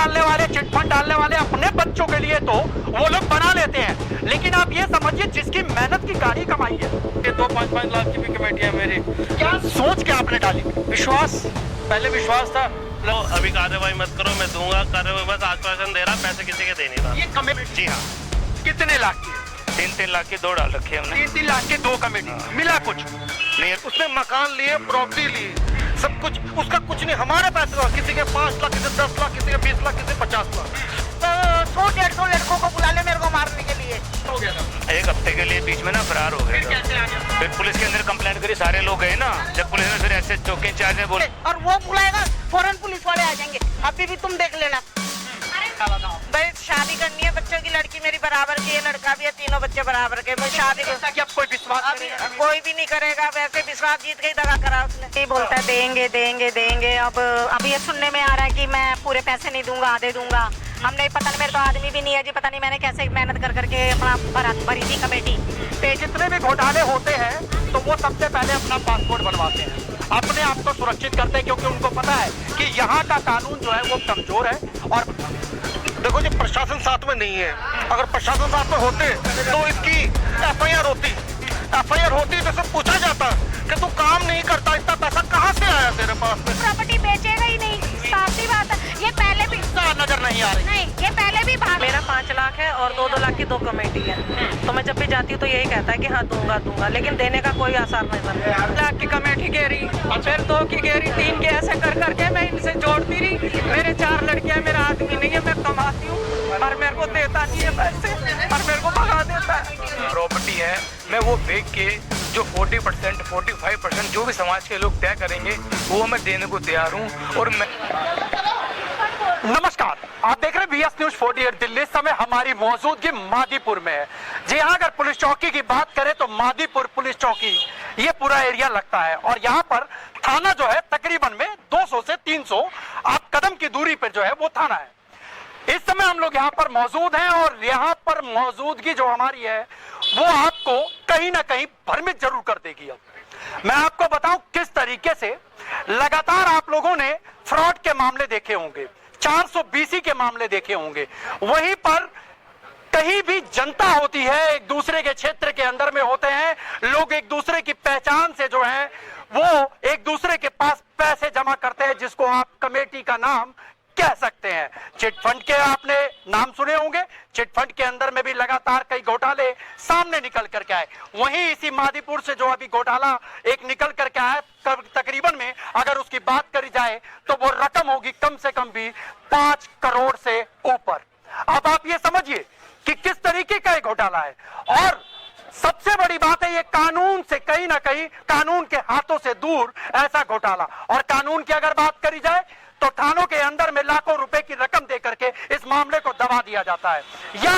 डालने वाले, चिटफंड डालने वाले अपने बच्चों के लिए तो वो लोग बना लेते हैं, लेकिन आप ये समझिए जिसकी मेहनत की गाड़ी कमाई है, ये 2-5 लाख की भी कमेटी है मेरी। क्या सोच के आपने डाली? विश्वास, पहले विश्वास था। लो अभी कार्रवाई मत करो, मैं दूंगा कार्रवाई, बस आश्वासन दे रहा, पैसे किसी के दे नहीं रहा। ये कमेटी जी हाँ, कितने लाख की? 3-3 लाख की 2 डाल रखी है हमने। 3-3 लाख की 2 कमेटी, मिला कुछ नहीं, उसने मकान लिए, प्रॉपर्टी ली, सब कुछ उसका कुछ नहीं, हमारे पैसे का। किसी के 5 लाख, किसी के 10 लाख, किसी के 20 लाख, किसी के 50 लाख। 100-150 लड़कों को बुला ले मेरे को मारने के लिए। हो गया था 1 हफ्ते के लिए बीच में ना फरार हो गया था। कैसे आ गया? फिर पुलिस के अंदर कंप्लेंट करी, सारे लोग गए ना, जब पुलिस ने फिर ऐसे चौकी इंचार्ज ने बोला, और वो बुलाएगा, फौरन पुलिस वाले आ जाएंगे। अभी भी तुम देख लेना। भाई शादी करनी है, बच्चों की लड़की मेरी बराबर की है, लड़का भी है, तीनों बच्चे बराबर के। मैं शादी क्या कोई विश्वास अभी कोई भी नहीं करेगा, वैसे विश्वास जीत के ही दगा करा उसने। ये बोलता है देंगे देंगे देंगे। अब ये सुनने में आ रहा है कि मैं पूरे पैसे नहीं दूंगा, आधे दूंगा। हम नहीं, पता नहीं, मेरे तो आदमी भी नहीं है जी, पता नहीं मैंने कैसे मेहनत कर करके अपना भरी थी कमेटी पे। जितने भी घोटाले होते हैं तो वो सबसे पहले अपना पासपोर्ट बनवाते हैं, अपने आप को सुरक्षित करते हैं, क्योंकि उनको पता है कि यहाँ का कानून जो है वो कमजोर है। और देखो जी, प्रशासन साथ में नहीं है। अगर प्रशासन साथ में होते तो इसकी एफआईआर होती तो सब पूछा जाता कि तू काम नहीं करता, इतना पैसा कहाँ से आया तेरे पास में? प्रॉपर्टी बेचेगा ही नहीं, साफ सी बात है। ये पहले भी नजर नहीं आ रही। नहीं, ये पहले भी भाग। मेरा 5 लाख है और 2-2 लाख की 2 कमेटी है, तो मैं जब भी जाती हूँ तो यही कहता है कि हाँ दूंगा दूंगा, लेकिन देने का कोई आसार नजर नहीं। 8 लाख की कमेटी घेरी, फिर 2 की घेरी, 3 की, ऐसे कर करके मैं इनसे जोड़ती रही। मेरे 4 लड़कियां, मेरा आदमी नहीं है, मैं कमाती हूँ और मेरे को देता नहीं है पैसे और मेरे को भगा देता है। प्रॉपर्टी है, मैं वो बेच के जो 40%, 45% जो भी समाज के लोग तय करेंगे वो मैं देने को तैयार हूँ। और मैं नमस्कार, आप देख रहे हैं VS News 48 दिल्ली। इस समय हमारी मौजूदगी मादीपुर में है। जी हाँ, अगर पुलिस चौकी की बात करें तो मादीपुर पुलिस चौकी ये पूरा एरिया लगता है, और यहाँ पर थाना जो है तकरीबन में 200 से 300 आप कदम की दूरी पर जो है वो थाना है। इस समय हम लोग यहाँ पर मौजूद हैं, और यहाँ पर मौजूदगी जो हमारी है वो आपको कहीं ना कहीं भ्रमित जरूर कर देगी। अब मैं आपको बताऊं किस तरीके से लगातार आप लोगों ने फ्रॉड के मामले देखे होंगे, 420 के मामले देखे होंगे। वहीं पर कहीं भी जनता होती है, एक दूसरे के क्षेत्र के अंदर में होते हैं लोग, एक दूसरे की पहचान से जो है वो एक दूसरे के पास पैसे जमा करते हैं, जिसको आप कमेटी का नाम कह सकते हैं। चिटफंड के आपने नाम सुने होंगे, चिटफंड के अंदर में भी लगातार कई घोटाले सामने निकल करके आए। वहीं इसी मादीपुर से जो अभी घोटाला एक निकल करके आया, तकरीबन में अगर उसकी बात करी जाए तो वो रकम होगी कम से कम भी 5 करोड़ से ऊपर। अब आप ये समझिए कि किस तरीके का एक घोटाला है, और सबसे बड़ी बात है ये कानून से कहीं ना कहीं, कानून के हाथों से दूर ऐसा घोटाला। और कानून की अगर बात करी जाए तो थानों के अंदर में लाखों रुपए की रकम दे करके इस मामले को दबा दिया जाता है, या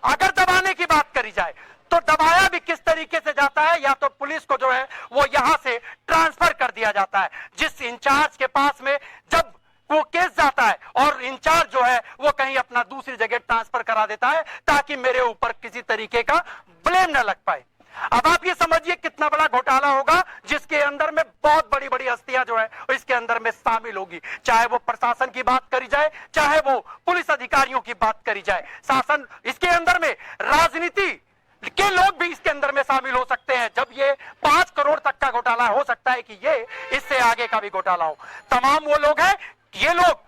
अगर दबाने की बात करी जाए तो दबाया भी किस तरीके से जाता है, या तो पुलिस को जो है वो यहां से ट्रांसफर कर दिया जाता है, जिस इंचार्ज के पास में जब वो केस जाता है, और इंचार्ज जो है वो कहीं अपना दूसरी जगह ट्रांसफर करा देता है ताकि मेरे ऊपर किसी तरीके का ब्लेम न लग पाए। अब आप ये समझिए कितना बड़ा घोटाला होगा, जिसके अंदर में बहुत बड़ी बड़ी हस्तियां जो है इसके अंदर में शामिल होगी, चाहे वो प्रशासन की बात करी जाए, चाहे वो पुलिस अधिकारियों की बात करी जाए। शासन, इसके अंदर में राजनीति के लोग भी इसके अंदर में शामिल हो सकते हैं। जब ये 5 करोड़ तक का घोटाला हो सकता है कि ये इससे आगे का भी घोटाला हो। तमाम वो लोग हैं, ये लोग,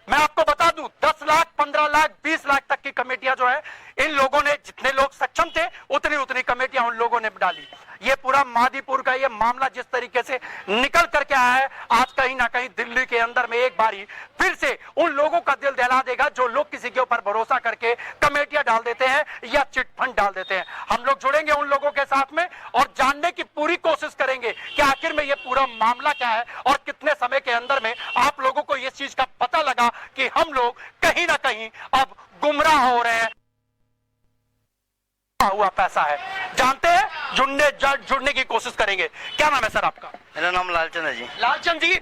मैं आपको बता दूं, 10 लाख, 15 लाख, 20 लाख तक की कमेटियां जो है इन लोगों ने, जितने लोग सक्षम थे उतनी कमेटियां उन लोगों ने डाली। ये पूरा मादीपुर का ये मामला जिस तरीके से निकल करके आया है, आज कहीं ना कहीं दिल्ली के अंदर में एक बारी फिर से उन लोगों का दिल दहला देगा जो लोग किसी के ऊपर भरोसा करके कमेटियां डाल देते हैं या चिटफंड डाल देते हैं। हम लोग जुड़ेंगे उन लोगों के साथ में और जानने की पूरी कोशिश करेंगे कि आखिर में ये पूरा मामला क्या है, और कितने समय के अंदर में आप लोगों को इस चीज का पता लगा कि हम लोग कहीं ना कहीं अब गुमराह हो रहे हैं। हुआ पैसा है, जानते हैं, जुड़ने की कोशिश करेंगे। क्या नाम है सर आपका? मेरा नाम लालचंद है जी। लालचंद जी,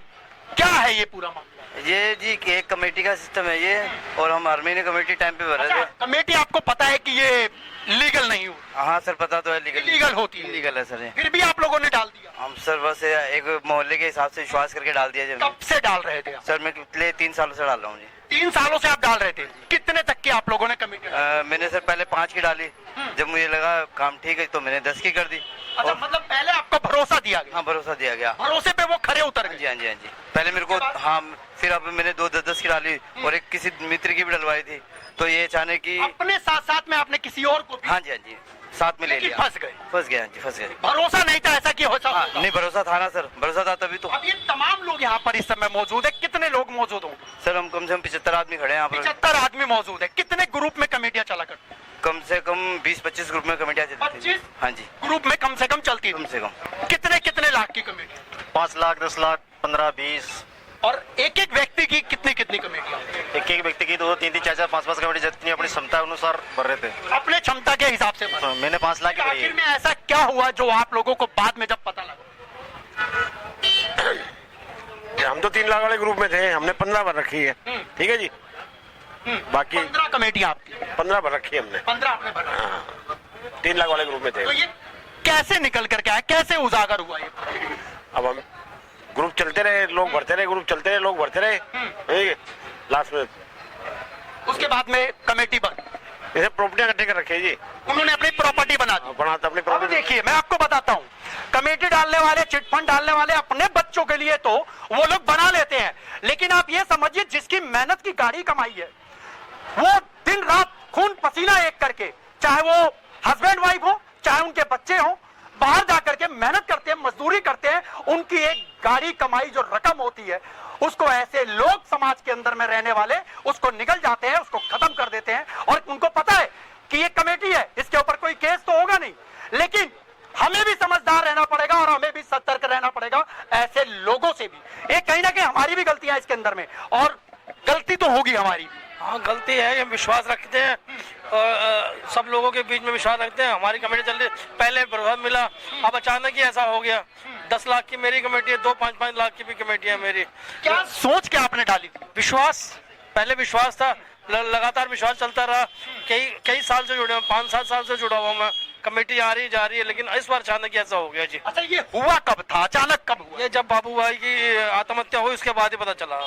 क्या है ये पूरा मामला? ये जी एक कमेटी का सिस्टम है ये, और हम हर महीने कमेटी टाइम पे भर रहे थे। कमेटी आपको पता है कि ये लीगल नहीं हुआ? हाँ सर, पता तो है, लीगल होती है। लीगल है सर ये। फिर भी आप लोगों ने डाल दिया? हम सर बस एक मोहल्ले के हिसाब से विश्वास करके डाल दिया। कब से डाल रहे थे आप? सर मैं पिछले 3 सालों से डाल रहा हूँ जी। 3 सालों से आप डाल रहे थे, कितने तक की आप लोगों ने कमेटी डाली? मैंने सर पहले 5 की डाली, जब मुझे लगा काम ठीक है तो मैंने 10 की कर दी। अच्छा, मतलब पहले आपको भरोसा दिया गया? हाँ, भरोसा दिया गया। भरोसे पे वो खरे उतर हाँ गए? जी, हाँ जी, हाँ जी। पहले मेरे को, हाँ, फिर अब मैंने 2-10 की डाली और एक किसी मित्र की भी डलवाई थी, तो ये अचानक की अपने साथ साथ में आपने किसी और को भी? हाँ जी, हाँ जी, साथ में ले लेकिन लिया। फंस गए? फंस गया, हाँ जी, फंस गए। भरोसा नहीं था ऐसा कि हो सकता? हाँ, नहीं, भरोसा था ना सर, भरोसा था तभी तो। अब ये तमाम लोग यहाँ पर इस समय मौजूद है, कितने लोग मौजूद होंगे? सर हम कम से कम 75 आदमी खड़े हैं यहाँ पर। 75 आदमी मौजूद है। कितने ग्रुप में कमेटियां चला करती? कम से कम 20-25 ग्रुप में कमेटियाँ चलती थी। 25? हाँ जी, ग्रुप में कम से कम चलती कम थी। से कम। कितने कितने लाख की कमेटी? 5 लाख, 10 लाख, 15, 20। और एक एक व्यक्ति की कितनी कितनी कमेटियां? एक एक व्यक्ति की 2-3, 4, 5 कमेटी जितनी अपनी क्षमता अनुसार भर रहे थे। अपने क्षमता के हिसाब से भरा। मैंने 5 लाख की भरी आखिर है। में ऐसा क्या हुआ जो आप लोगों को बाद में जब पता लगा? हम तो 3 लाख वाले ग्रुप में थे, हमने 15 भर रखी है। ठीक है जी, बाकी 15 कमेटियां आपकी? 15 भर रखी है हमने। 15 आपने भरा। हाँ, 3 लाख वाले ग्रुप में थे। तो ये कैसे निकल करके आया, कैसे उजागर हुआ ये? अब हम ग्रुप चलते रहे, लोग भरते रहे, ग्रुप चलते रहे, लोग भरते रहे, ठीक है। लास्ट में उसके बाद में कमेटी बन, इसे प्रॉपर्टियां इकट्ठे कर रखी है जी। उन्होंने अपनी प्रॉपर्टी बना दी। बना तो अपनी अब प्रॉपर्टी। देखिए मैं आपको बताता हूँ, कमेटी डालने वाले, चिटफंड डालने वाले अपने बच्चों के लिए तो वो लोग बना लेते हैं, लेकिन आप ये समझिए जिसकी मेहनत की गाड़ी कमाई है, वो दिन रात खून पसीना एक करके, चाहे वो हस्बैंड वाइफ हो, चाहे उनके बच्चे हो, बाहर जाकर के मेहनत करते हैं, मजदूरी करते हैं, उनकी एक गाड़ी कमाई जो रकम होती है, उसको ऐसे लोग समाज के अंदर में रहने वाले उसको निगल जाते हैं, उसको खत्म कर देते हैं। और उनको पता है कि ये कमेटी है, इसके ऊपर कोई केस तो होगा नहीं, लेकिन हमें भी समझदार रहना पड़ेगा और हमें भी सतर्क रहना पड़ेगा ऐसे लोगों से भी। एक कहीं ना कहीं हमारी भी गलतियां इसके अंदर में, और गलती तो होगी हमारी भी। हाँ, गलती है, हम विश्वास रखते हैं और सब लोगों के बीच में विश्वास रखते हैं। हमारी कमेटी चल रही, पहले भरोसा मिला, अब अचानक ही ऐसा हो गया। 10 लाख की मेरी कमेटी है, 2-5 लाख की भी कमेटी है मेरी। क्या सोच के आपने डाली थी? विश्वास, पहले विश्वास था, लगातार विश्वास चलता रहा। कई साल से जुड़े, 5-7 साल से जुड़ा हुआ मैं। कमेटी आ रही जा रही है, लेकिन इस बार अचानक ऐसा हो गया जी। अच्छा, ये हुआ कब था, अचानक कब हुआ? ये जब बाबू भाई की आत्महत्या हुई उसके बाद ही पता चला।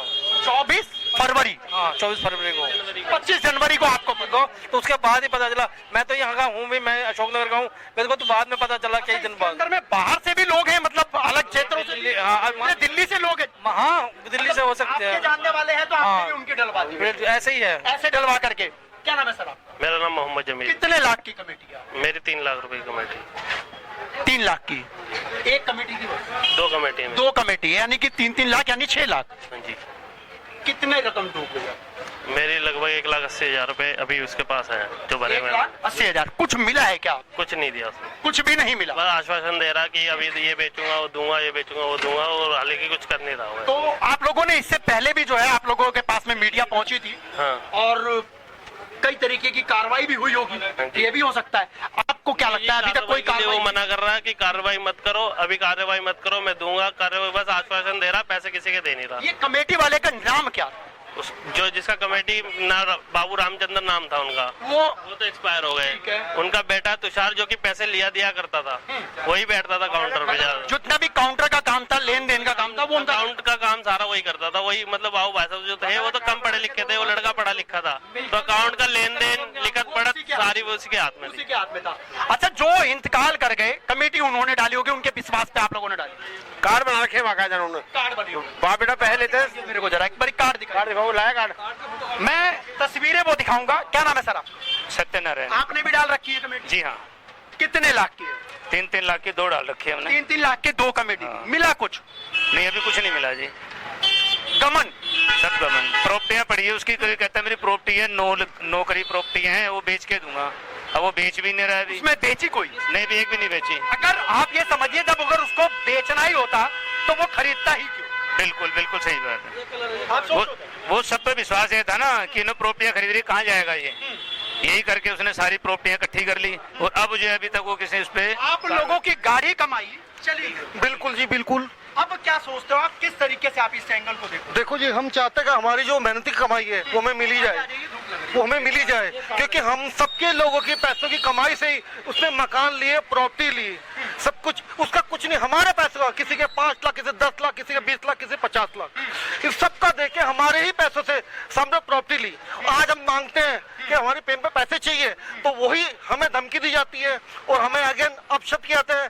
24 फरवरी, हाँ, 24 फरवरी को। 25 जनवरी को आपको पता? तो उसके बाद ही पता चला। मैं तो यहाँ का हूँ भी, मैं अशोकनगर का हूँ, मेरे को तो बाद में पता चला, कई दिन बाद। अंदर में बाहर से भी लोग हैं, मतलब अलग क्षेत्रों से? हाँ, दिल्ली से लोग हैं? हाँ, दिल्ली से हो सकते आपके हैं। जानने वाले हैं तो आपने भी उनकी डलवा दी? ऐसे ही है। ऐसे डलवा करके। क्या नाम है सर आपका? मेरा नाम मोहम्मद जमील। कितने लाख की कमेटी है? मेरी 3 लाख रुपए की कमेटी। 3 लाख की एक कमेटी की? 2 कमेटी में। 2 कमेटी, यानी कि 3-3 लाख, यानी 6 लाख। जी, कितने रकम डूब गई? मेरी लगभग 1,80,000 रुपए अभी उसके पास है जो भरे हुए हैं। 1,80,000। कुछ मिला है क्या? कुछ नहीं दिया उसने, कुछ भी नहीं मिला। बस आश्वासन दे रहा कि अभी ये बेचूंगा, वो दूंगा, ये बेचूंगा, वो दूंगा, और हालांकि कुछ कर नहीं रहा हूँ। तो आप लोगों ने इससे पहले भी जो है आप लोगों के पास में मीडिया पहुंची थी, हाँ। और कई तरीके की कार्रवाई भी हुई होगी, ये भी हो सकता है। आपको क्या लगता है अभी तक कोई कार्रवाई? वो मना कर रहा है कि कार्रवाई मत करो, अभी कार्रवाई मत करो, मैं दूंगा कार्रवाई, बस आश्वासन दे रहा, पैसे किसी के दे नहीं रहा। ये कमेटी वाले का नाम क्या? जो जिसका कमेटी बाबू रामचंद्र नाम था उनका, वो तो एक्सपायर हो ठीक गए। है। उनका बेटा तुषार जो कि पैसे लिया दिया करता था, वही बैठता था काउंटर पे ज्यादा। जितना भी काउंटर का काम था, लेन देन का काम था, वो उनका अकाउंट का काम सारा वही करता था। वही मतलब बाबू भाई साहब जो थे वो तो कम पढ़े लिखे थे, वो लड़का पढ़ा लिखा था, तो अकाउंट का लेन देन लिखत पढ़त सारी वो उसके हाथ में थी। उसी के हाथ में था। अच्छा, जो इंतकाल कर गए, कमेटी उन्होंने डाली होगी, उनके विश्वास पे आप लोगों ने डाली? कार्ड बना रखे बाकायदा उन्होंने, कार्ड बनी होगी। बाप बेटा पैसे लेते हैं। मेरे को जरा एक बार कार्ड दिखा। दिखाओ, लाया कार्ड। मैं तस्वीरें वो दिखाऊंगा। क्या नाम है सर आपका? सत्यनारायण। आपने भी डाल रखी है कमेटी? जी हाँ, कितने लाख की है? 3-3 लाख की 2 डाल रखी है हमने। 3-3 लाख के 2 कमेटी। हाँ। मिला कुछ? नहीं, अभी कुछ नहीं मिला जी। गमन सब गमन। प्रॉपर्टियाँ पड़ी है उसकी, कोई कहता है मेरी प्रॉपर्टी है, नौकरी प्रॉपर्टी है, वो बेच के दूंगा। अब वो बेच भी नहीं रहा है अभी। उसमें बेची कोई? नहीं, भी एक भी नहीं बेची। अगर आप ये समझिए, जब अगर उसको बेचना ही होता तो वो खरीदता ही क्यों? बिल्कुल बिल्कुल सही बात है। आप सोचो। वो सब पे विश्वास ये था ना कि इन्होंने प्रॉपर्टियाँ खरीद रही, कहाँ जाएगा ये, यही करके उसने सारी प्रॉपर्टियाँ इकट्ठी कर ली, और अब जो है अभी तक वो किसी उस पे। आप लोगों की गाड़ी कमाई चली। बिल्कुल जी, बिल्कुल। अब क्या सोचते हो आप, किस तरीके से आप इस एंगल को देखो? देखो जी, हम चाहते हैं कि हमारी जो मेहनती कमाई है वो हमें मिल ही जाए। वो हमें मिली जाए, क्योंकि हम सबके लोगों की पैसों की कमाई से ही उसने मकान लिए, प्रॉपर्टी ली, सब कुछ उसका कुछ नहीं, हमारे पैसे का, किसी के 5 लाख, किसी 10 लाख, किसी के 20 लाख, किसी 50 लाख, इस सबका देके हमारे ही पैसों से सामने प्रॉपर्टी ली। आज हम मांगते हैं कि हमारी पेमेंट पे पैसे चाहिए, तो वही हमें धमकी दी जाती है और हमें अगेन अपशब्द किया जाता है,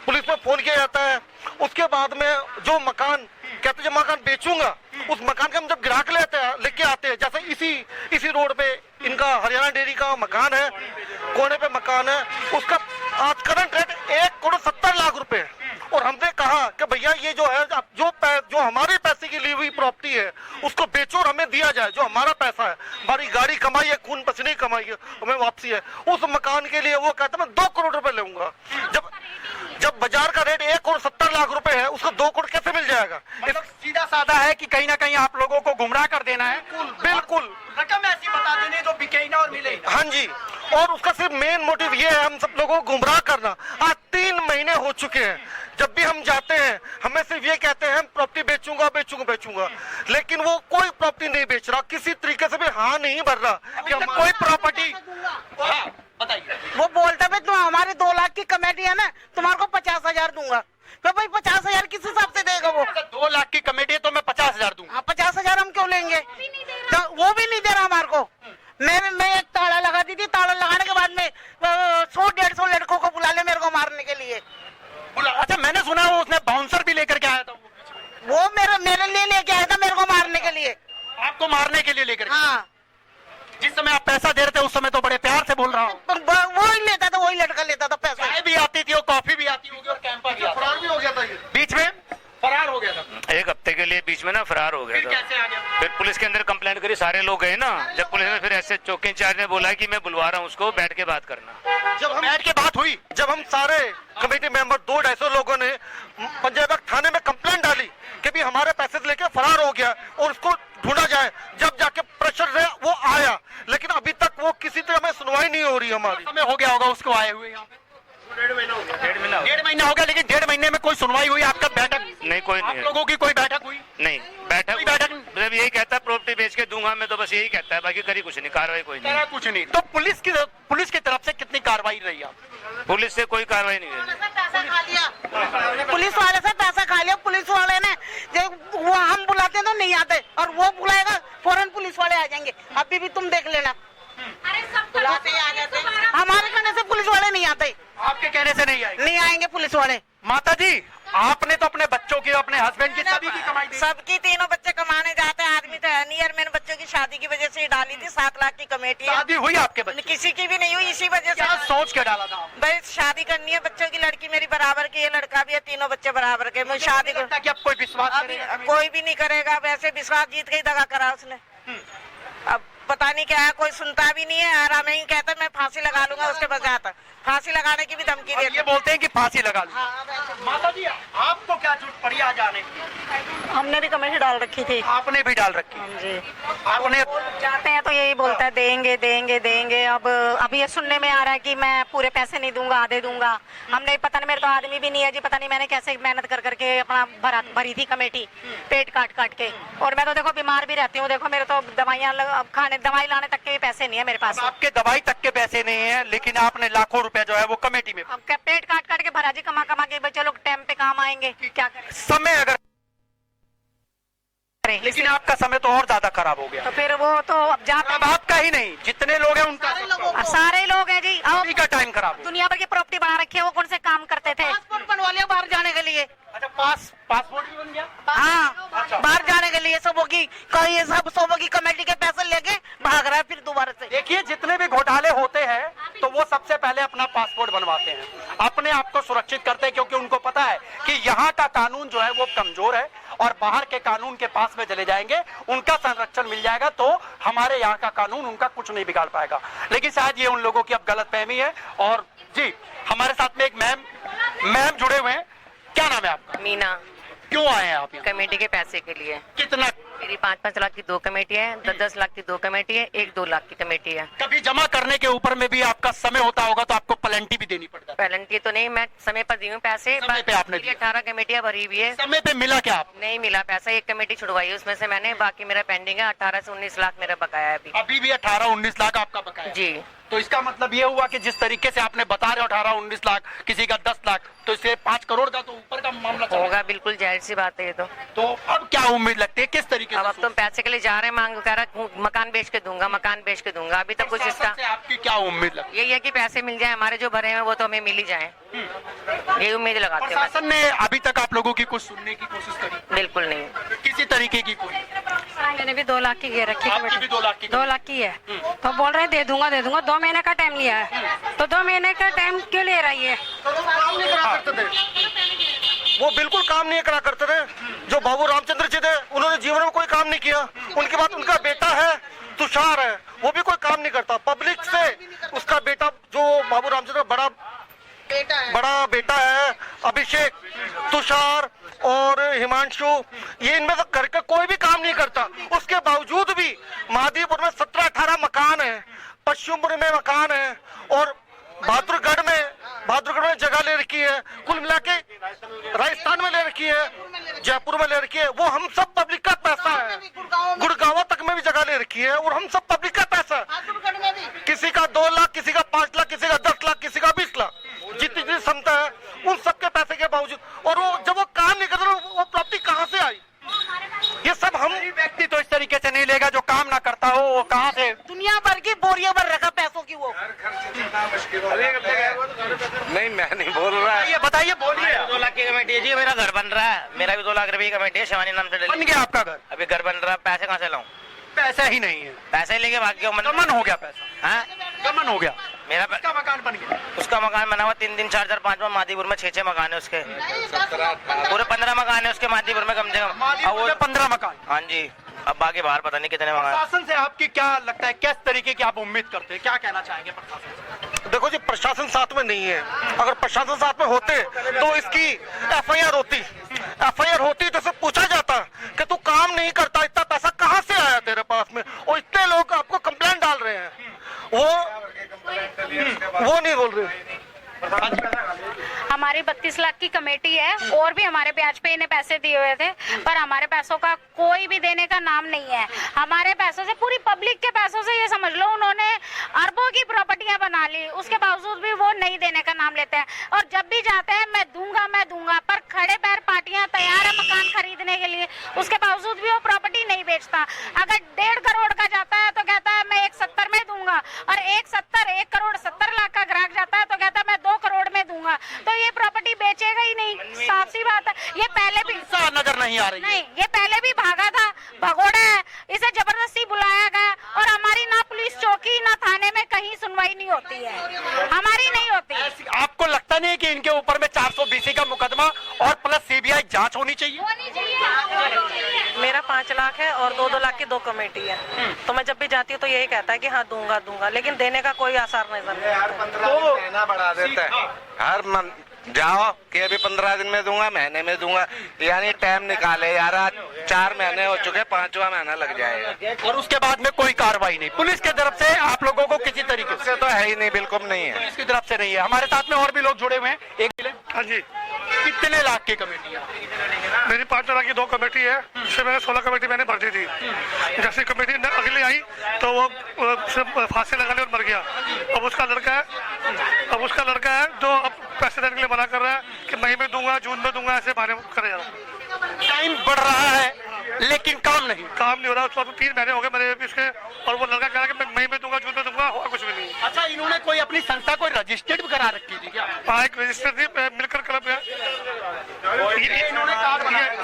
पुलिस में फोन किया जाता है। उसके बाद में जो मकान कहते हैं, जो मकान बेचूंगा, उस मकान के हम जब ग्राहक लेके आते हैं, जैसे इसी रोड पे इनका हरियाणा डेयरी का मकान है, कोने पे मकान है, उसका आज करंट रेट 1,70,00,000 रुपए है। और हमने कहा कि भैया ये जो है, जो हमारे पैसे की ली हुई प्रॉपर्टी है उसको बेचो और हमें दिया जाए, जो हमारा पैसा है, हमारी गाड़ी कमाई है, खून पसीने कमाई है, हमें वापसी है। उस मकान के लिए वो कहता मैं 2 करोड़ रुपए लूंगा, जब बाजार का रेट 1,70,00,000 रुपए है, उसको 2 करोड़ कैसे मिल जाएगा? सीधा साधा है कि कहीं ना कहीं आप लोगों को गुमराह कर देना है। बिल्कुल रकम ऐसी बता देनी जो बिके ही ना और मिले ही ना। हाँ जी, और उसका सिर्फ मेन मोटिव ये है हम सब लोगों को गुमराह करना। आज 3 महीने हो चुके हैं, जब भी हम जाते हैं हमें सिर्फ ये कहते हैं प्रॉपर्टी बेचूंगा, लेकिन वो कोई प्रॉपर्टी नहीं बेच रहा, किसी तरीके से भी हाँ नहीं भर रहा कि हम कोई प्रॉपर्टी। बताइए। वो बोलता भाई तुम हमारे 2 लाख की कमेटी है ना, तुम्हारे को 50,000 दूंगा। तो भाई 50,000 किस हिसाब से देगा वो? 2 लाख की कमेटी है तो मैं 50,000 दूंगा। 50,000 हम क्यों लेंगे? तो वो भी नहीं दे रहा हमारे को। मैं एक ताला लगा दी थी, ताला लगाने के बाद में 100-150 लड़कों को बुला ले मेरे को मारने के लिए। अच्छा, मैंने सुना वो उसने बाउंसर भी लेकर के आया था। वो मेरे लिए लेके आया था, मेरे को मारने के लिए। आपको मारने के लिए लेकर? हाँ। जिस समय आप पैसा दे रहे थे उस समय तो बड़े प्यार से बोल रहा हूँ। वही लेता था, वही लड़का लेता था पैसा। चाय भी आती थी और कॉफी भी आती होगी और कैंपा भी आता। फरार भी हो गया था ये। बीच में फरार हो गया था। 1 हफ्ते के लिए बीच में ना फरार हो गया फिर था। कैसे आ गया? फिर पुलिस के अंदर कंप्लेंट करी, सारे लोग गए ना। जब पुलिस ने फिर ऐसे चौकी इंचार्ज ने बोला कि मैं बुलवा रहा हूँ उसको, बैठ के बात करना। जब हम बैठ के बात हुई, जब हम सारे कमेटी मेंबर 200-250 लोगों ने पंजाब थाने में कंप्लेंट डाली कि भी हमारे पैसे लेके फरार हो गया और उसको ढूंढा जाए, जब जाके प्रेशर से वो आया, लेकिन अभी तक वो किसी तरह में सुनवाई नहीं हो रही हमारी। समय हो गया होगा उसको आए हुए यहाँ पे? 1.5 महीना हो गया, लेकिन 1.5 महीने में कोई सुनवाई हुई? आपका बैठक नहीं, कोई आप नहीं। लोगों की कोई बैठक हुई? नहीं, बैठक मतलब यही कहता है प्रॉपर्टी बेच के दूंगा मैं, तो बस यही कहता है, बाकी करी कुछ नहीं, कार्रवाई कोई नहीं। कुछ नहीं। तो पुलिस की तरफ से कितनी कार्रवाई रही आप? पुलिस से कोई कार्रवाई नहीं हुई। पुलिस वाले से पैसा खा लिया। पुलिस वाले ने वो हम बुलाते तो नहीं आते, और वो बुलाएगा फौरन पुलिस वाले आ जाएंगे। अभी भी तुम देख लेना, बुलाते ही आ जाते। हमारे कहने से पुलिस वाले नहीं आते। आपके कहने से नहीं आएंगे? नहीं आएंगे पुलिस वाले। माता जी, आपने तो अपने बच्चों की, अपने हस्बैंड की, सभी की कमाई दी। सबकी, तीनों बच्चे कमाने जाते हैं, आदमी तो है नहीं। यार मैंने बच्चों की शादी की वजह से ही डाली थी, 7 लाख की कमेटी है। शादी हुई आपके बच्चे? किसी की भी नहीं हुई, इसी वजह क्या से सोच के डाला था आपने? भाई शादी करनी है बच्चों की, लड़की मेरी बराबर की है, लड़का भी है, तीनों बच्चे बराबर के। मैं शादी कर, कि अब कोई विश्वास अभी करेगा? कोई भी नहीं करेगा। वैसे विश्वास जीत के ही दगा करा उसने। अब पता नहीं क्या है, कोई सुनता भी नहीं है। आराम नहीं कहता मैं फांसी लगा लूंगा, उसके बजाता फांसी लगाने की भी धमकी और देते। ये बोलते हैं कि फांसी लगा लो। माता जी, आपको क्या जरूरत पड़ी आ जाने की? हमने भी कमेटी डाल रखी थी। आपने भी डाल रखी? जी। आपने जाते हैं तो यही बोलता है देंगे। अब ये सुनने में आ रहा है कि मैं पूरे पैसे नहीं दूंगा, आधे दूंगा। हमने पता नहीं, मेरे तो आदमी भी नहीं है जी, पता नहीं मैंने कैसे मेहनत कर करके अपना भरी थी कमेटी, पेट काट के। और मैं तो देखो बीमार भी रहती हूँ, देखो मेरे तो दवाई लाने तक के भी पैसे नहीं है मेरे पास। आपके दवाई तक के पैसे नहीं है, लेकिन आपने लाखों रुपए जो है वो कमेटी में। अब क्या पेट काट के भरा जी, कमा के बच्चे लोग टाइम पे काम आएंगे, क्या करें? समय अगर, लेकिन आपका समय तो और ज्यादा खराब हो गया। तो फिर वो तो अब जाते अब आपका ही नहीं, जितने लोग हैं उनका, सारे लोग हैं जी। सभी का टाइम खराब हो। दुनिया भर की प्रॉपर्टी बना रखी है, वो कौन से काम करते थे? पासपोर्ट बनवा लिया बाहर जाने के लिए। अच्छा, पासपोर्ट भी बन गया? हाँ, बाहर जाने के लिए सबों की कमेटी के पैसे लेके भाग रहा है फिर दोबारा से। देखिए, जितने भी घोटाले होते हैं तो वो सबसे पहले अपना पासपोर्ट बनवाते हैं, अपने आप को सुरक्षित करते हैं, क्योंकि उनको पता है कि यहाँ का कानून जो है वो कमजोर है और बाहर के कानून के पास में चले जाएंगे, उनका संरक्षण मिल जाएगा, तो हमारे यहाँ का कानून उनका कुछ नहीं बिगाड़ पाएगा। लेकिन शायद ये उन लोगों की अब गलतफहमी है। और जी, हमारे साथ में एक मैम जुड़े हुए हैं। क्या नाम है आपका? मीना। क्यों आए हैं आप यहाँ? कमेटी के पैसे के लिए। कितना मेरी 5-5 लाख की 2 कमेटी है, 10-10 लाख की 2 कमेटी है, 1-2 लाख की कमेटी है। कभी जमा करने के ऊपर में भी आपका समय होता होगा तो आपको पेनल्टी भी देनी पड़ता है। पेनल्टी तो नहीं, मैं समय पर दी हूँ पैसे, समय पे आपने दिया। 18 कमेटियाँ भरी हुई है। समय पे मिला क्या आप? नहीं मिला पैसा, 1 कमेटी छुड़वाई है उसमें से मैंने, बाकी मेरा पेंडिंग है। 18 से 19 लाख मेरा बकाया है अभी भी 18-19 लाख आपका बकाया जी। तो इसका मतलब ये हुआ कि जिस तरीके से आपने बता रहे हो 18-19 लाख, किसी का 10 लाख, तो इससे 5 करोड़ का तो ऊपर का मामला होगा। बिल्कुल जाहिर सी बात है ये तो अब क्या उम्मीद लगती है, किस तरीके से? अब तुम पैसे के लिए जा रहे हैं, मांग कर मकान बेच के दूंगा, मकान बेच के दूंगा। अभी तक कुछ इसका आपकी क्या उम्मीद लगती यही है कि पैसे मिल जाए, हमारे जो भरे हैं वो तो हमें मिल ही जाए, यही उम्मीद लगाते हैं। प्रशासन ने अभी तक आप लोगों की कुछ सुनने की कोशिश करी? बिल्कुल नहीं, किसी तरीके की कोई? मैंने भी 2 लाख की गे रखी, आपकी भी 2 लाख की? 2 लाख की है। तो बोल रहे हैं दे दूंगा 2 महीने का टाइम लिया है, तो 2 महीने का टाइम क्यों ले रही है? काम नहीं करा करते थे, वो बिल्कुल काम नहीं करा करते थे। जो बाबू रामचंद्र जी थे, उन्होंने जीवन में कोई काम नहीं किया। उनके बाद उनका बेटा है तुषार है, वो भी कोई काम नहीं करता। पब्लिक से उसका बेटा जो बाबू रामचंद्र बड़ा बेटा है अभिषेक, तुषार और हिमांशु, ये इनमें से करके कोई भी काम नहीं करता। उसके बावजूद भी महादीपुर में 17-18 मकान है, पश्चिमपुर में मकान है और बहादुरगढ़ में जगह ले रखी है। कुल मिला के राजस्थान में ले रखी है, जयपुर में ले रखी है। वो हम सब पब्लिक का पैसा है। गुड़गांव तक में भी जगह ले रखी है और हम सब पब्लिक का पैसा है। किसी का 2 लाख, किसी का 5 लाख, किसी का 10 लाख, किसी का 20 लाख, जितनी क्षमता है उन सबके पैसे के बावजूद, और वो जब वो काम नहीं करते वो प्राप्ति कहाँ से आई? ये सब हम व्यक्ति तो इस तरीके से नहीं लेगा जो काम ना करता हो, वो कहाँ से? दुनिया भर की बोरियां भर रखा पैसों की वो। नहीं, मैं नहीं बोल रहा। ये बताइए, बोलिए। 2 लाख की कमेटी है जी, मेरा घर बन रहा है, मेरा भी 2 लाख रुपए की कमेटी है, शिवानी नाम से बन गया आपका घर? अभी घर बन रहा है, पैसे कहाँ से लाऊं? पैसा ही नहीं है, पैसे लेके भाग गया। गमन हो गया पैसा, हाँ, गमन हो गया। मेरा उसका मकान बन गया, उसका मकान बना हुआ 3 4 5 मादीपुर में 6 मकान है उसके, पूरे 15 मकान है उसके मादीपुर में कम से कम। मादीपुर में 15 मकान। हाँ जी, अब बाकी बाहर पता नहीं कितने मकान। प्रशासन से आपकी क्या लगता है, किस तरीके की आप उम्मीद करते हैं, क्या कहना चाहेंगे प्रशासन से? देखो जी, प्रशासन साथ में नहीं है। अगर प्रशासन साथ में होते तो इसकी एफआईआर होती तो इसे पूछा जाता कि तू काम नहीं करता, इतना पैसा कहाँ से आया तेरे पास में, और इतने लोग आपको कंप्लेंट डाल रहे हैं, वो नहीं बोल रहे। हमारी 32 लाख की कमेटी है और भी हमारे ब्याज पे इन्हें पैसे दिए हुए थे, पर हमारे पैसों का कोई भी देने का नाम नहीं है। हमारे पैसों से, पूरी पब्लिक के पैसों से, ये समझ लो उन्होंने अरबों की प्रॉपर्टियां बना ली, उसके बावजूद भी वो नहीं देने का नाम लेते हैं। और जब भी जाते हैं मैं दूंगा, पर खड़े पैर पार्टियां तैयार है मकान खरीदने के लिए, उसके बावजूद भी वो प्रॉपर्टी नहीं बेचता। अगर 1.5 करोड़ का जाता है तो कहता है मैं 170 में दूंगा, और 1 करोड़ 70 लाख का ग्राहक जाता है तो कहता है मैं 2 करोड़ में दूंगा। तो ये प्रॉपर्टी बेचेगा ही नहीं, साफ सी बात है। ये पहले भी नजर नहीं आ रही नहीं, ये पहले भी भागा था, भगोड़ा है, इसे जबरदस्ती बुलाया गया, और हमारी ना पुलिस चौकी ना थाने में कहीं सुनवाई नहीं होती है, हमारी नहीं होती। आपको लगता नहीं है कि इनके ऊपर में 420 का मुकदमा और प्लस सीबीआई जांच होनी चाहिए? मेरा 5 लाख है और 2-2 लाख की 2 कमेटी है, तो मैं जब भी जाती हूँ तो यही कहता है कि हाँ दूंगा, लेकिन देने का कोई आसार नजर नहीं आता। 15 महीना बढ़ा देता है हर जाओ कि अभी 15 दिन में दूंगा, महीने में दूंगा, यानी टाइम निकाले यार। आज 4 महीने हो चुके, 5वां महीना लग जाएगा और उसके बाद में कोई कार्रवाई नहीं पुलिस की तरफ से आप लोगों को किसी तरीके से? तो है ही नहीं, बिल्कुल नहीं है, पुलिस की तरफ से नहीं है। हमारे साथ में और भी लोग जुड़े हुए हैं। एक हाँ जी, कितने लाख की कमेटी है? मेरी 5 लाख की 2 कमेटी है, उससे मैंने 16 कमेटी मैंने भर दी थी। जैसे कमेटी अगली आई तो वो फांसी लगा ली और मर गया। अब उसका लड़का है जो अब पैसे देने के लिए मना कर रहा है कि मई में दूंगा, जून में दूंगा, ऐसे बहाने करे जा रहा है। टाइम बढ़ रहा है लेकिन काम नहीं हो रहा। उसको 3 महीने हो गए मेरे इसके, और वो लड़का कह रहा है कि मैं मई में दूंगा, जून में दूंगा, हुआ कुछ भी नहीं। अच्छा, इन्होंने कोई अपनी संस्था कोई रजिस्टर्ड भी करा रखी थी क्या? हाँ, एक रजिस्टर थी, मिलकर क्लब है,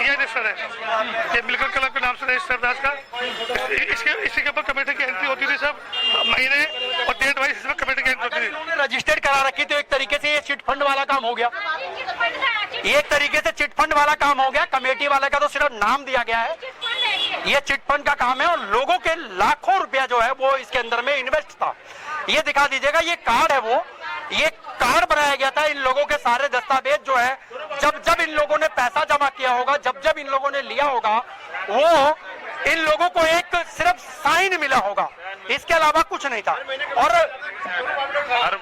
ये रजिस्टर है, ये मिलकर क्लब के नाम से रजिस्टर था इसका। इसी के ऊपर कमेटी की एंट्री होती थी सब महीने, और डेट वाइज इसमें कमेटी की एंट्री होती थी। इन्होंने रजिस्टर्ड करा रखी तो एक तरीके से ये चिट फंड वाला काम हो गया, एक तरीके से चिट फंड वाला काम हो गया। कमेटी वाले का तो सिर्फ नाम दिया गया है, ये चिट फंड का काम है, और लोगों के लाखों रुपया जो है वो इसके अंदर में इन्वेस्ट था। ये दिखा दीजिएगा, ये कार्ड है वो, ये कार्ड बनाया गया था। इन लोगों के सारे दस्तावेज जो है, जब इन लोगों ने पैसा जमा किया होगा, जब इन लोगों ने लिया होगा, वो इन लोगों को एक सिर्फ साइन मिला होगा, इसके अलावा कुछ नहीं था। और हर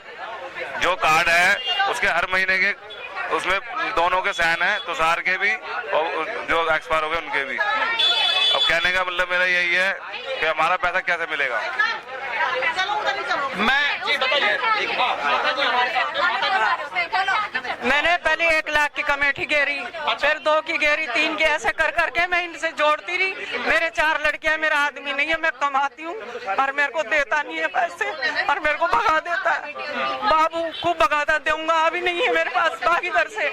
जो कार्ड है उसके हर महीने के उसमें दोनों के साइन है, तुषार के भी और जो एक्सपायर हो गए उनके भी। अब कहने का मतलब मेरा यही है कि हमारा पैसा कैसे मिलेगा। मैंने पहले 1 लाख की कमेटी घेरी, फिर 2 की घेरी, 3 की, ऐसे कर करके मैं इनसे जोड़ती रही। मेरे 4 लड़कियां, मेरा आदमी नहीं है, मैं कमाती हूँ और मेरे को देता नहीं है पैसे और मेरे को भगा देता है। बाबू खूब भगाता, दूंगा अभी नहीं है मेरे पास, बाकी दर से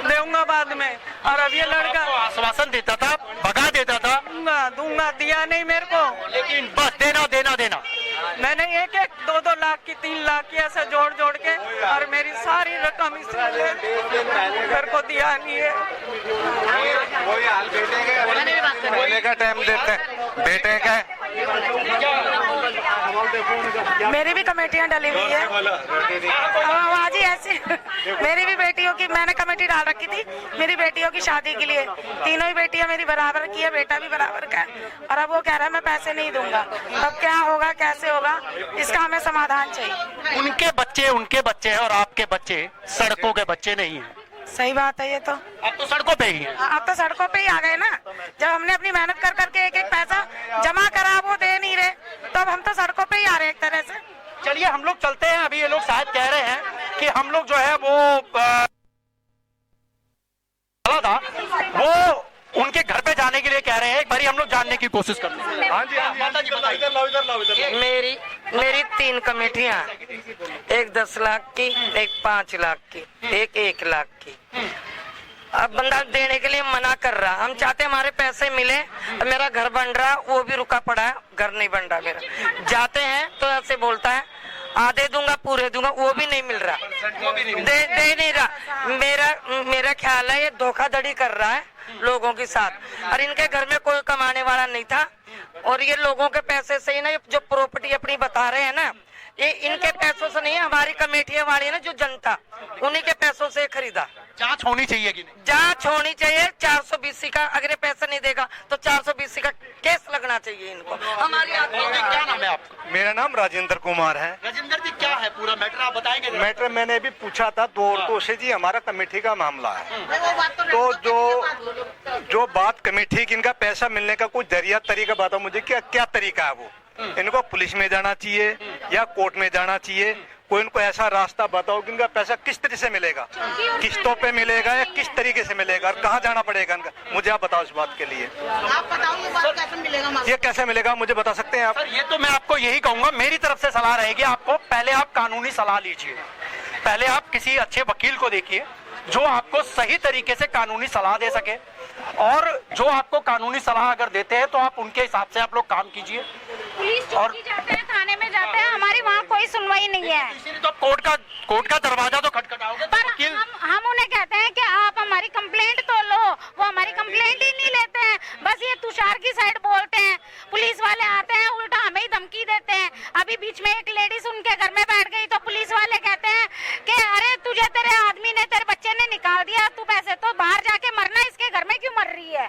दूंगा बाद में। और अब ये लड़का आश्वासन देता था, भगा देता था, दूंगा, दिया नहीं मेरे को, लेकिन बस देना देना देना। मैंने 1-1, 2-2 लाख की, 3 लाख की ऐसे जोड़ जोड़ के और मेरी सारी रकम इसने ले ली, मेरे को दिया नहीं है। वही हाल बेटे का टाइम देते हैं, बेटे का मेरी भी कमेटियां डली हुई है। आवाज ही ऐसी मेरी भी बेटियों की मैंने कमेटी डाल रखी थी, मेरी बेटियों की शादी के लिए। तीनों ही बेटियां मेरी बराबर की है, बेटा भी बराबर का है। और अब वो कह रहा है मैं पैसे नहीं दूंगा। अब क्या होगा, कैसे होगा, इसका हमें समाधान चाहिए। उनके बच्चे हैं और आपके बच्चे सड़कों के बच्चे नहीं हैं। सही बात है ये तो। अब तो सड़कों पे ही है। अब तो सड़कों पे ही आ गए ना। जब हमने अपनी मेहनत कर करके 1-1 पैसा जमा करा, वो दे नहीं रहे, तो अब हम तो सड़कों पे ही आ रहे हैं एक तरह से। चलिए हम लोग चलते हैं। अभी ये लोग शायद कह रहे हैं कि हम लोग जो है वो उनके घर पे जाने के लिए कह रहे हैं। एक बारी हम लोग जानने की कोशिश करते हैं। हाँ जी माता जी बताइए। मेरी 3 कमेटियां, एक 10 लाख की, एक 5 लाख की, एक 1 लाख की। अब बंदा देने के लिए मना कर रहा। हम चाहते हमारे पैसे मिले। अब मेरा घर बन रहा, वो भी रुका पड़ा है, घर नहीं बन रहा मेरा। जाते हैं तो ऐसे बोलता है आधे दूंगा, पूरे दूंगा, वो भी नहीं मिल रहा, दे नहीं रहा। मेरा ख्याल है ये धोखाधड़ी कर रहा है लोगों के साथ। और इनके घर में कोई कमाने वाला नहीं था और ये लोगों के पैसे से ही ना, जो प्रॉपर्टी अपनी बता रहे हैं ना, ये इनके पैसों से नहीं है, हमारी कमेटियां वाली है ना जो जनता, उन्हीं के पैसों से खरीदा। जांच होनी चाहिए कि नहीं? जांच होनी चाहिए। 420 का अगर पैसा नहीं देगा तो 420 का केस लगना चाहिए इनको। हमारी क्या नाम है आपका? मेरा नाम राजेंद्र कुमार है। राजेंद्र जी क्या है पूरा मैटर आप बताएंगे? मैटर मैंने भी पूछा था 2 औरतों से जी, हमारा कमेटी का मामला है। तो जो बात कमेटी की, इनका पैसा मिलने का कोई जरिया तरीका बताओ मुझे, क्या तरीका है वो? इनको पुलिस में जाना चाहिए या कोर्ट में जाना चाहिए? कोई इनको ऐसा रास्ता बताओ कि इनका पैसा किस तरीके से मिलेगा, किस्तों पे मिलेगा या किस तरीके से मिलेगा और कहाँ जाना पड़ेगा इनका? मुझे आप बताओ इस बात के लिए। आप बताओ ये बात कैसे मिलेगा? ये कैसे मिलेगा मुझे बता सकते हैं आप? सर ये तो मैं आपको यही कहूंगा, मेरी तरफ से सलाह रहेगी आपको, पहले आप कानूनी सलाह लीजिए। पहले आप किसी अच्छे वकील को देखिए जो आपको सही तरीके से कानूनी सलाह दे सके, और जो आपको कानूनी सलाह अगर देते हैं तो आप उनके हिसाब से आप लोग काम कीजिए। पुलिस चौकी जाते हैं, थाने में जाते हैं, हमारी वहाँ कोई सुनवाई नहीं है। इसीलिए तो कोर्ट का दरवाजा तो खटखटाओगे। पर हम उन्हें कहते हैं कि आप हमारी कंप्लेंट तो लो, वो हमारी कंप्लेंट ही नहीं लेते हैं। बस ये तुषार की साइड बोलते हैं। पुलिस वाले आते हैं, उल्टा हमें ही धमकी देते हैं। अभी बीच में एक लेडीज उनके घर में बैठ गई तो पुलिस वाले कहते हैं कि अरे तुझे तेरे आदमी ने, तेरे बच्चे ने निकाल दिया, तू पैसे तो बाहर जाके मरना, इसके घर में क्यों मर रही है?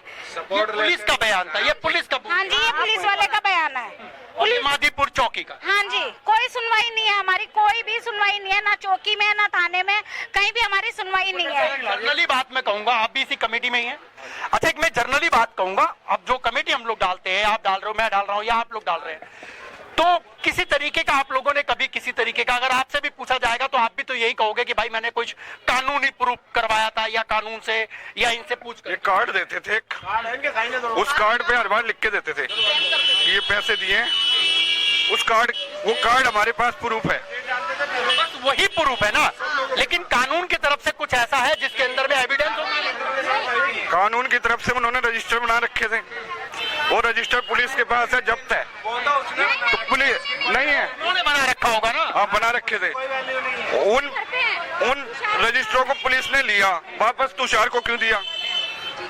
पुलिस का बयान था, ये पुलिस का। हाँ जी, ये पुलिस वाले का बयान है, मादीपुर चौकी का। हाँ जी, कोई सुनवाई नहीं है हमारी, कोई भी सुनवाई नहीं है, ना चौकी में ना थाने में, कहीं भी हमारी सुनवाई नहीं है। जर्नली बात मैं कहूंगा, आप भी इसी कमेटी में ही हैं। अच्छा एक मैं जर्नली बात कहूंगा, अब जो कमेटी हम लोग डालते हैं, आप डाल रहे हो, मैं डाल रहा हूँ या आप लोग डाल रहे हैं, तो किसी तरीके का आप लोगों ने कभी किसी तरीके का अगर आपसे भी पूछा जाएगा तो आप भी तो यही कहोगे कि भाई मैंने कुछ कानूनी प्रूफ करवाया था या कानून से या इनसे पूछ कर। एक कार्ड देते थे, उस कार्ड पे हर बार लिख के देते थे कि ये पैसे दिए। उस कार्ड, वो कार्ड हमारे पास प्रूफ है। बस वही प्रूफ है ना, लेकिन कानून की तरफ से कुछ ऐसा है जिसके अंदर में एविडेंस होगा। कानून की तरफ से उन्होंने रजिस्टर बना रखे थे, वो रजिस्टर पुलिस के पास है, जब्त है। तो पुलिस नहीं है, उन्होंने बना रखा होगा ना। हाँ बना रखे थे। उन रजिस्टरों को पुलिस ने लिया, वापस तुषार को क्यों दिया?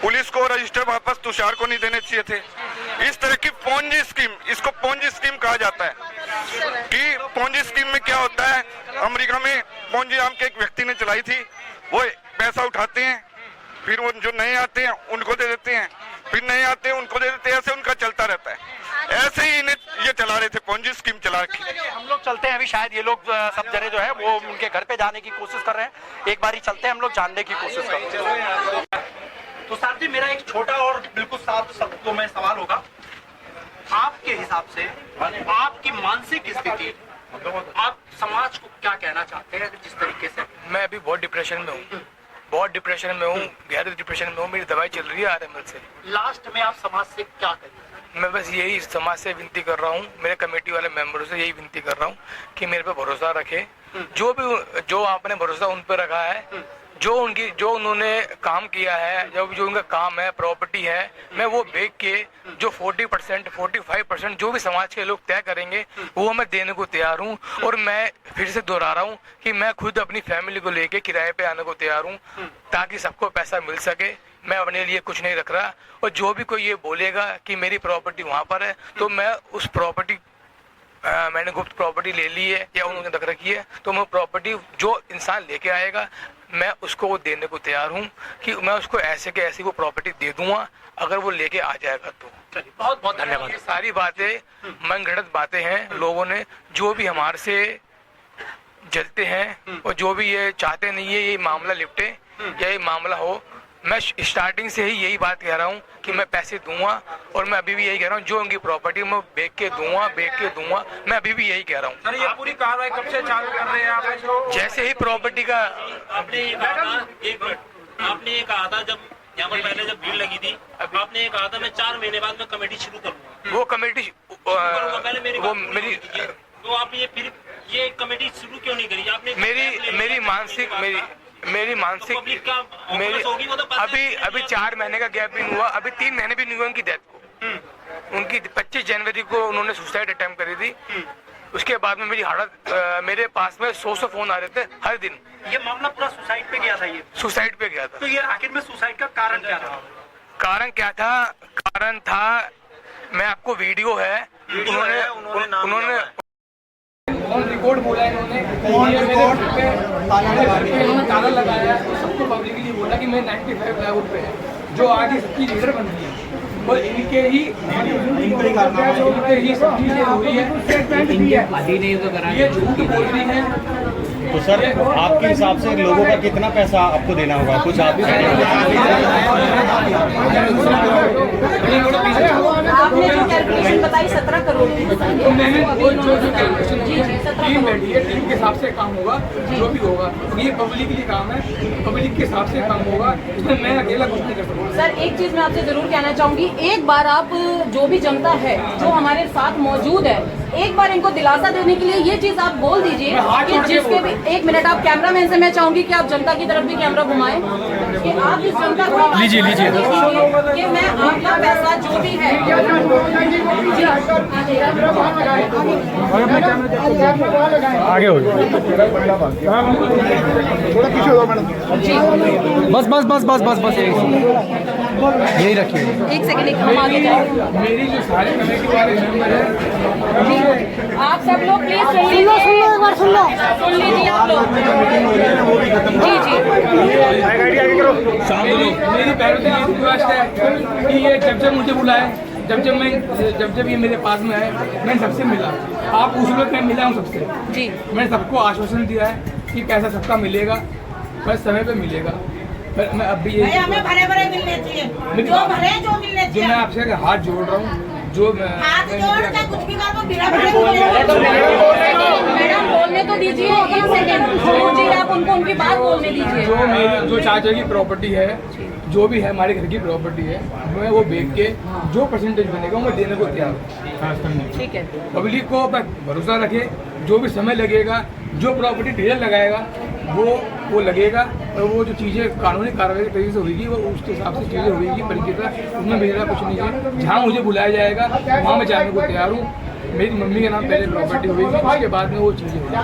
पुलिस को रजिस्टर वापस तुषार को नहीं देने चाहिए थे। इस तरह की पोंजी स्कीम, इसको पोंजी स्कीम कहा जाता है। कि पोंजी स्कीम में क्या होता है, अमेरिका में पोंजी नाम के एक व्यक्ति ने चलाई थी। वो पैसा उठाते हैं, फिर वो जो नए आते हैं उनको दे देते हैं, फिर नहीं आते हैं उनको दे देते हैं, ऐसे उनका चलता रहता है। ऐसे ही इन्हें ये चला रहे थे, पोंजी स्कीम चला रखी। हम लोग चलते हैं अभी, शायद ये लोग सब जने जो है वो उनके घर पे जाने की कोशिश कर रहे हैं। एक बारी चलते हैं हम लोग, जानने की कोशिश करते हैं। तो साहब जी, मेरा एक छोटा और बिल्कुल साफ शब्दों में सवाल होगा, आपके हिसाब से आपकी मानसिक स्थिति, आप समाज को क्या कहना चाहते हैं जिस तरीके से? मैं अभी बहुत डिप्रेशन में हूँ, गहरे डिप्रेशन में हूँ। मेरी दवाई चल रही है RML से। लास्ट में आप समाज से क्या कहेंगे? मैं बस यही समाज से विनती कर रहा हूँ, मेरे कमेटी वाले मेंबरों से यही विनती कर रहा हूँ कि मेरे पे भरोसा रखे। जो आपने भरोसा उन पर रखा है, जो उन्होंने काम किया है, जो उनका काम है, प्रॉपर्टी है, मैं वो बेच के जो 40% 45% जो भी समाज के लोग तय करेंगे वो मैं देने को तैयार हूँ। और मैं फिर से दोहरा रहा हूँ कि मैं खुद अपनी फैमिली को लेके किराए पे आने को तैयार हूँ ताकि सबको पैसा मिल सके। मैं अपने लिए कुछ नहीं रख रहा। और जो भी कोई ये बोलेगा कि मेरी प्रॉपर्टी वहाँ पर है, तो मैं उस प्रॉपर्टी मैंने गुप्त प्रॉपर्टी ले ली है या उन्होंने रख रखी है, तो मैं प्रॉपर्टी जो इंसान लेके आएगा मैं उसको वो देने को तैयार हूँ कि मैं उसको ऐसे के ऐसी वो प्रॉपर्टी दे दूंगा अगर वो लेके आ जाएगा तो। चलिए, बहुत बहुत धन्यवाद। ये सारी बातें मनगढ़ंत बातें हैं। लोगों ने जो भी हमारे से जलते हैं और जो भी ये चाहते नहीं है ये मामला निपटे या ये मामला हो, मैं स्टार्टिंग से ही यही बात कह रहा हूँ कि मैं पैसे दूंगा। और मैं अभी भी यही कह रहा हूँ, जो उनकी प्रॉपर्टी मैं बेच के दूंगा। मैं अभी भी यही कह रहा हूँ। सर, ये पूरी कार्रवाई कब से चालू कर रहे हैं आप? जैसे ही प्रॉपर्टी का आपने ये कहा था, जब यहाँ पर पहले जब भीड़ लगी थी, आपने ये कहा था मैं 4 महीने बाद में कमेटी शुरू करूंगा। वो कमेटी पहले वो मेरी तो आप ये कमेटी शुरू क्यों नहीं करी आपने? मेरी मानसिक अभी 4 महीने का गैप भी नहीं हुआ, अभी 3 महीने भी नहीं हुए उनकी डेथ को। उनकी 25 जनवरी को उन्होंने सुसाइड अटेम्प्ट करी थी। उसके बाद में मेरी हालत, मेरे पास में 100 फोन आ रहे थे हर दिन। ये मामला पूरा सुसाइड पे गया था? ये सुसाइड पे गया था। तो ये आखिर में सुसाइड का कारण क्या था? कारण था मैं आपको वीडियो है, उन्होंने ऑन रिकॉर्ड बोला है इन्होंने, इन्होंने ताला लगाया, सबको पब्लिकली बोला कि मैं 95 लाख रुपए है जो आगे सबकी लीडर बन गई है और इनके ही सब चीजें हो रही है, ये झूठ बोल रही है। तो सर आपके हिसाब से लोगों का कितना पैसा आपको देना होगा, कुछ आप भी आपने जो कैलकुलेशन बताई 17 करोड़ तो मैंने जो कैलकुलेशन टीम बैठी है, टीम के हिसाब से काम होगा, जो भी होगा ये पब्लिकली काम है, पब्लिक के हिसाब से काम होगा, इसमें मैं अकेला कुछ नहीं कर सकता। सर, एक चीज मैं आपसे जरूर कहना चाहूंगी, एक बार आप जो भी जनता है जो हमारे साथ मौजूद है, एक बार इनको दिलासा देने के लिए ये चीज आप बोल दीजिए कि जिसके भी, एक मिनट आप कैमरामैन से मैं चाहूंगी कि आप जनता की तरफ भी कैमरा घुमाएं कि आप इस जनता को लीजिए कि मैं आपका पैसा जो भी है आगे हो थोड़ा पीछे हो मैडम। बस यही रखिए। एक सेकंड, एक हम आगे जाए। मेरी जो सारे कमेटी वाले मेंबर हैं, आप सब लोग प्लीज सुन लीजिए आप लोग। जी मेरी पहले तो रिक्वेस्ट है कि ये जब मुझे बुलाए, जब ये मेरे पास में आए, मैं सबसे मिला। आप पूछ लो, मैं मिला हूँ सबसे जी। मैंने सबको आश्वासन दिया है कि पैसा सबका मिलेगा, बस समय पे मिलेगा। पर मैं अब भी हमें भरे मिलने चाहिए, जो मिलने चाहिए। मैं आपसे हाथ जोड़ रहा हूँ, जो हाथ जोड़ के कुछ भी कर मैडम बोलने तो दीजिए, एक सेकंड आप उनको उनकी बात बोलने दीजिए। जो चाचा की प्रॉपर्टी है, जो भी है हमारे घर की प्रॉपर्टी है, मैं वो बेच के जो परसेंटेज बनेगा मैं देने को तैयार हूँ। ठीक है, पब्लिक को भरोसा रखे, जो भी समय लगेगा, जो प्रॉपर्टी डीलर लगाएगा वो लगेगा, और वो जो चीज़ें कानूनी कार्रवाई के तरीके से होगी वो उसके हिसाब से चीज़ें होगी तरीके, उसमें मेरा कुछ नहीं है। जहाँ मुझे बुलाया जाएगा वहाँ मैं जाने को तैयार हूँ। मेरी मम्मी के नाम पहले प्रॉपर्टी हुई, उसके बाद में वो चीज़ें होगी।